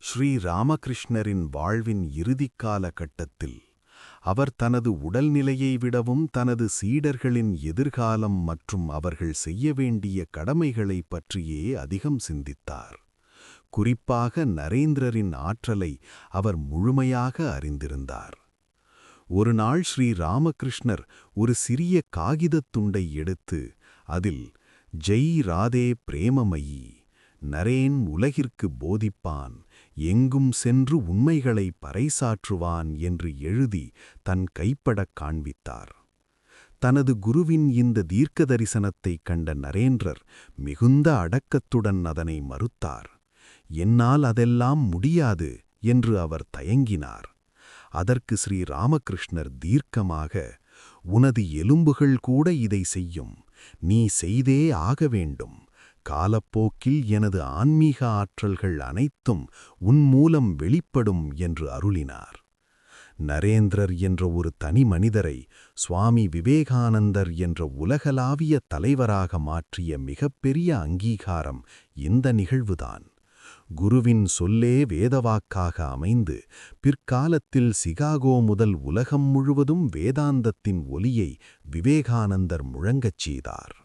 ஸ்ரீ ராமகிருஷ்ணரின் வாழ்வின் இறுதிக்கால கட்டத்தில் அவர் தனது உடல்நிலையை விடவும் தனது சீடர்களின் எதிர்காலம் மற்றும் அவர்கள் செய்ய வேண்டிய கடமைகளைப் பற்றியே அதிகம் சிந்தித்தார். குறிப்பாக நரேந்திரரின் ஆற்றலை அவர் முழுமையாக அறிந்திருந்தார். ஒரு நாள் ஸ்ரீ ராமகிருஷ்ணர் ஒரு சிறிய காகிதத் துண்டை எடுத்து அதில் ஜெய் ராதே பிரேமமயி, நரேன் உலகிற்கு போதிப்பான், எங்கும் சென்று உண்மைகளை பறைசாற்றுவான் என்று எழுதி தன் கைப்படக் காண்பித்தார். தனது குருவின் இந்த தீர்க்க தரிசனத்தைக் கண்ட நரேந்திரர் மிகுந்த அடக்கத்துடன் அதனை மறுத்தார். என்னால் அதெல்லாம் முடியாது என்று அவர் தயங்கினார். அதற்கு ஸ்ரீ ராமகிருஷ்ணர் தீர்க்கமாக, உனது எலும்புகள் கூட இதை செய்யும், நீ செய்தே ஆக வேண்டும். காலப்போக்கில் எனது ஆன்மீக ஆற்றல்கள் அனைத்தும் உன் மூலம் வெளிப்படும் என்று அருளினார். நரேந்திரர் என்ற ஒரு தனி மனிதரை சுவாமி விவேகானந்தர் என்ற உலகளாவிய தலைவராக மாற்றிய மிகப்பெரிய அங்கீகாரம் இந்த நிகழ்வுதான். குருவின் சொல்லே வேதவாக்காக அமைந்து பிற்காலத்தில் சிகாகோ முதல் உலகம் முழுவதும் வேதாந்தத்தின் ஒலியை விவேகானந்தர் முழங்கச் செய்தார்.